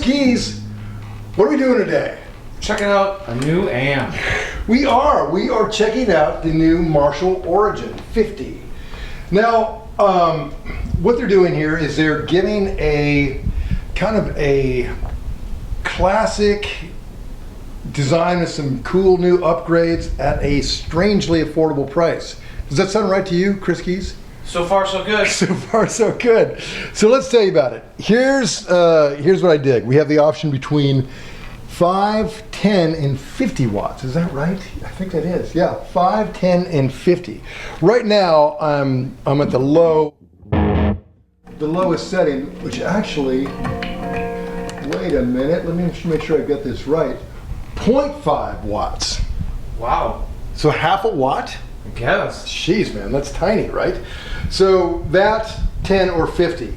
Keys, what are we doing today? Checking out a new amp. We are checking out the new Marshall Origin 50. Now, what they're doing here is they're giving a kind of a classic design with some cool new upgrades at a strangely affordable price. Does that sound right to you, Chris Keys? So far, so good. So far, so good. So let's tell you about it. Here's what I dig. We have the option between 5, 10, and 50 watts. Is that right? I think that is. Yeah, 5, 10, and 50. Right now, I'm at the lowest setting, which actually, wait a minute, let me make sure I got this right. 0.5 watts. Wow. So half a watt? I guess. Jeez, man, that's tiny, right? So that 10 or 50.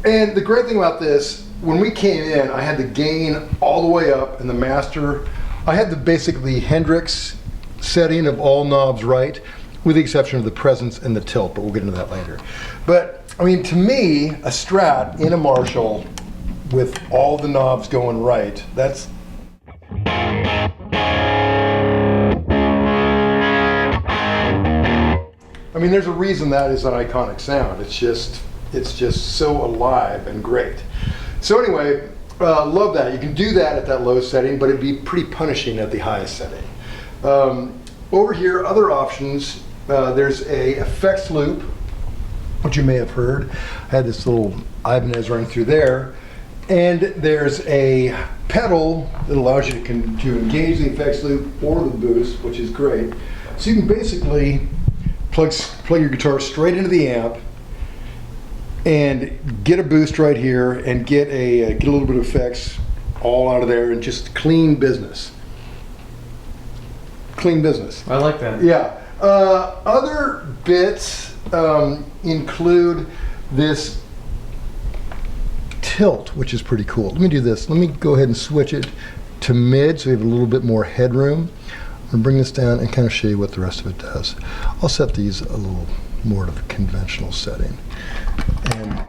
And the great thing about this, when we came in, I had the gain all the way up and the master. I had the basically Hendrix setting of all knobs right, with the exception of the presence and the tilt, but we'll get into that later. But I mean, to me, a Strat in a Marshall with all the knobs going right, that's I mean, there's a reason that is an iconic sound. It's just so alive and great. So anyway, love that. You can do that at that low setting, but it'd be pretty punishing at the highest setting. Over here, other options. There's a effects loop, which you may have heard. I had this little Ibanez running through there. And there's a pedal that allows you to engage the effects loop or the boost, which is great. So you can basically plug your guitar straight into the amp and get a boost right here and get a little bit of effects all out of there and just clean business. Clean business. I like that. Yeah. Other bits include this tilt, which is pretty cool. Let me do this. Let me go ahead and switch it to mid so we have a little bit more headroom. I'm going to bring this down and kind of show you what the rest of it does. I'll set these a little more to the conventional setting. And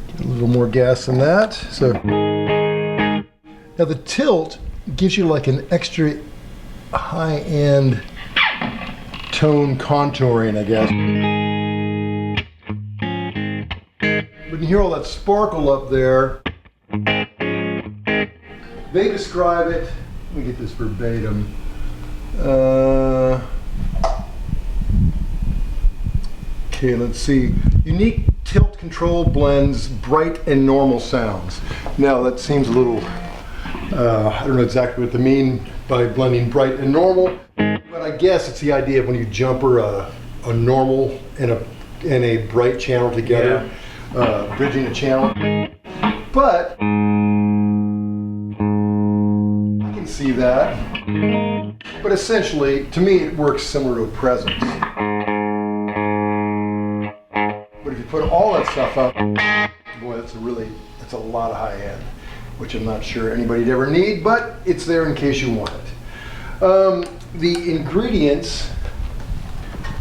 get a little more gas than that. So now the tilt gives you like an extra high-end tone contouring, I guess. But you hear all that sparkle up there. They describe it, let me get this verbatim. Okay, let's see. Unique tilt control blends bright and normal sounds. Now that seems a little, I don't know exactly what they mean by blending bright and normal, but I guess it's the idea of when you jumper a normal and a bright channel together, yeah. Bridging a channel. But I can see that. But essentially, to me, it works similar to a presence. But if you put all that stuff up, boy, that's a lot of high end, which I'm not sure anybody'd ever need, but it's there in case you want it. The ingredients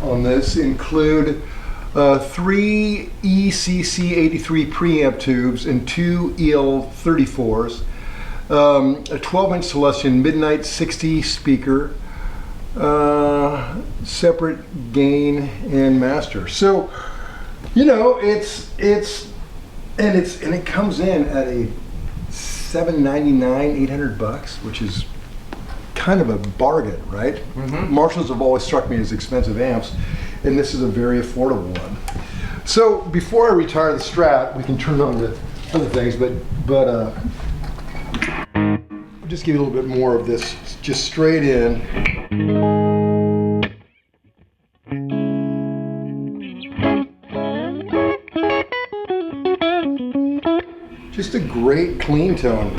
on this include 3 ECC83 preamp tubes and 2 EL34s, a 12-inch Celestion Midnight 60 speaker, separate gain and master. So, you know, it comes in at a $799, $800, which is kind of a bargain, right? Mm-hmm. Marshalls have always struck me as expensive amps, and this is a very affordable one. So before I retire the Strat, we can turn on to other things, but I'll just give you a little bit more of this, just straight in. Just a great clean tone.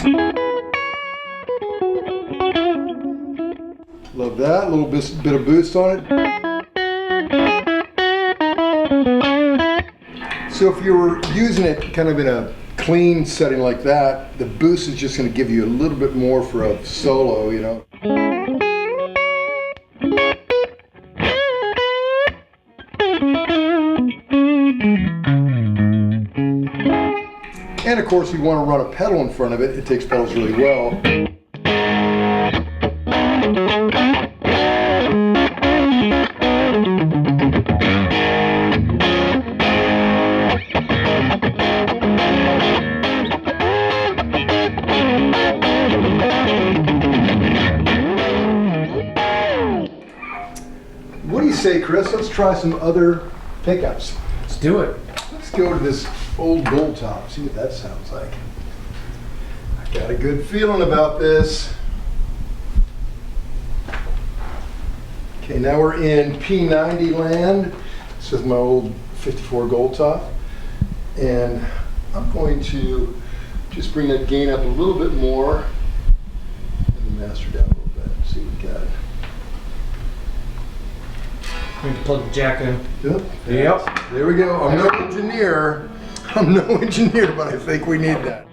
Love that, a little bit of boost on it. So if you were using it kind of in a clean setting like that, the boost is just going to give you a little bit more for a solo, you know. And of course, you want to run a pedal in front of it. It takes pedals really well. What do you say, Chris? Let's try some other pickups. Let's do it. Let's go to this old goldtop, see what that sounds like. I got a good feeling about this. Okay, now we're in P90 land. This is my old 54 goldtop. And I'm going to just bring that gain up a little bit more and the master down a little bit. See what we got. We need to plug the jack in. Yep. There we go. I'm no engineer. I'm no engineer, but I think we need that.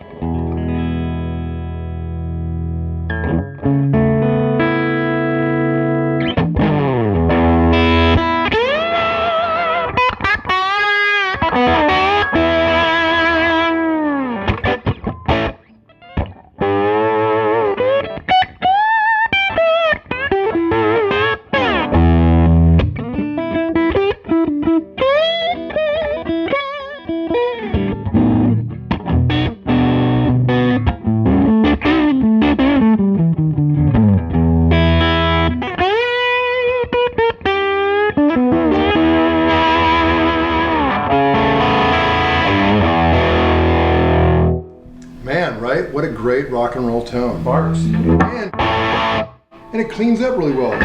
Right? What a great rock and roll tone. Bars. And it cleans up really well.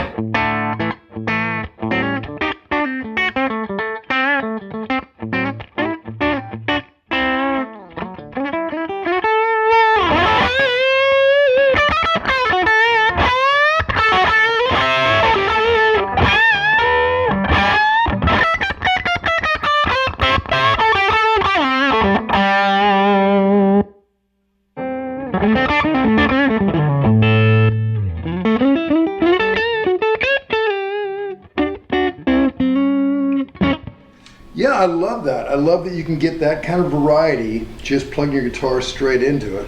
Yeah, I love that. I love that you can get that kind of variety just plugging your guitar straight into it.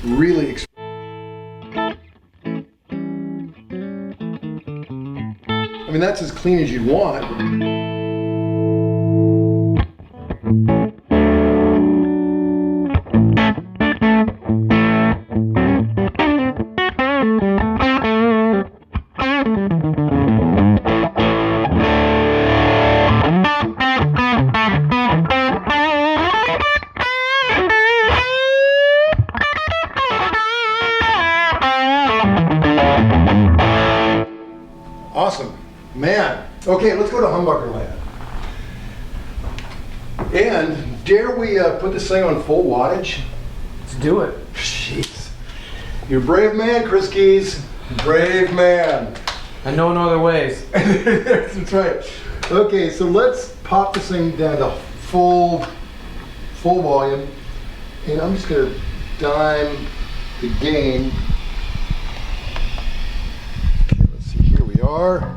Really I mean, that's as clean as you'd want. Awesome. Man. Okay, let's go to humbucker land. And dare we put this thing on full wattage? Let's do it. Jeez. You're a brave man, Chris Keys. Brave man. I know no other ways. That's right. Okay, so let's pop this thing down to full volume. And I'm just going to dime the gain. Okay, let's see. Here we are.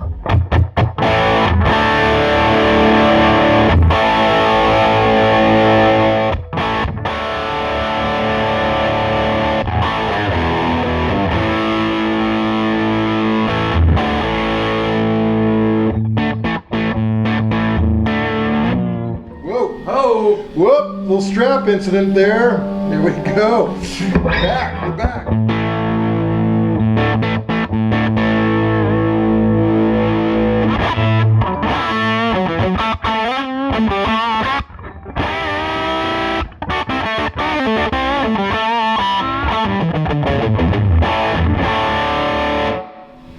Whoop, little strap incident there. Here we go. We're back.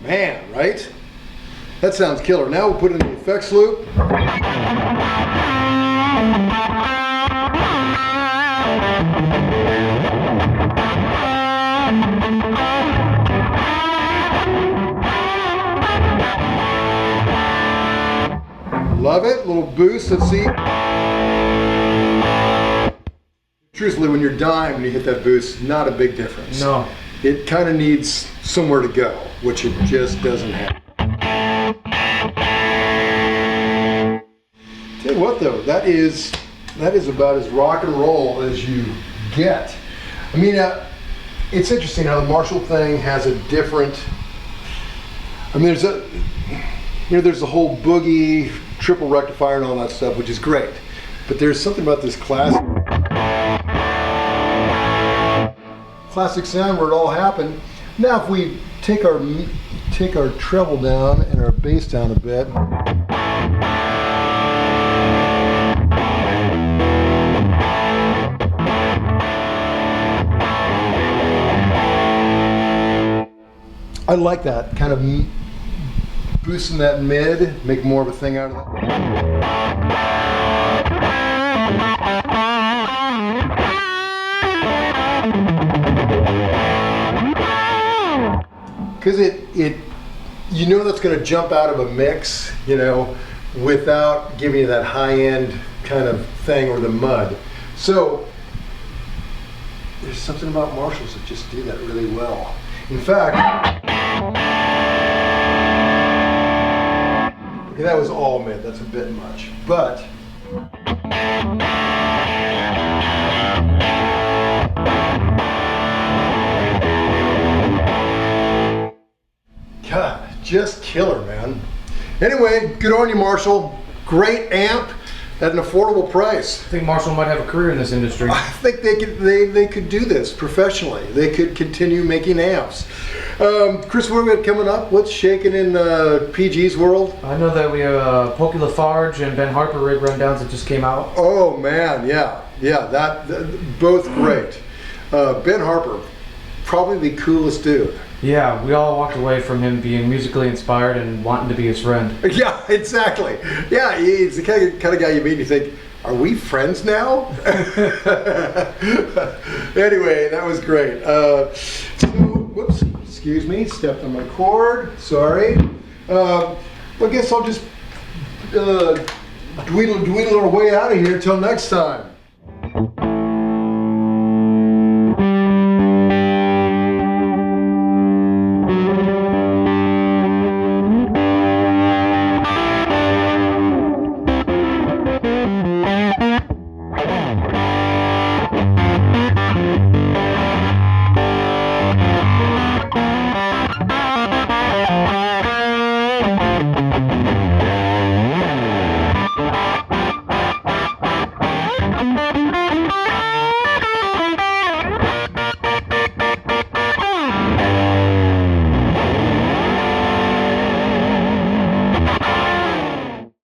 Man, right? That sounds killer. Now we'll put it in the effects loop. Love it, little boost, let's see. Truthfully, when you're dying, when you hit that boost, not a big difference. No. It kind of needs somewhere to go, which it just doesn't have. Tell you what though, that is about as rock and roll as you get. I mean, it's interesting how the Marshall thing has a different. I mean, there's the whole boogie, triple rectifier, and all that stuff, which is great. But there's something about this classic sound where it all happened. Now, if we take our treble down and our bass down a bit. I like that, kind of boosting that mid, make more of a thing out of that. Because you know that's going to jump out of a mix, you know, without giving you that high-end kind of thing or the mud. So there's something about Marshalls that just do that really well. In fact, okay, that was all mid, that's a bit much, but God, just killer, man. Anyway, good on you, Marshall. Great amp at an affordable price. I think Marshall might have a career in this industry. I think they could do this professionally. They could continue making amps. Chris, what do we got coming up? What's shaking in PG's world? I know that we have Pokey Lafarge and Ben Harper rig rundowns that just came out. Oh man, yeah, that both great. Ben Harper, probably the coolest dude. Yeah, we all walked away from him being musically inspired and wanting to be his friend. Yeah, exactly. Yeah, he's the kind of guy you meet and you think, are we friends now? Anyway, that was great. Whoops, excuse me, stepped on my cord, sorry. Well, I guess I'll just dweedle our way out of here till next time.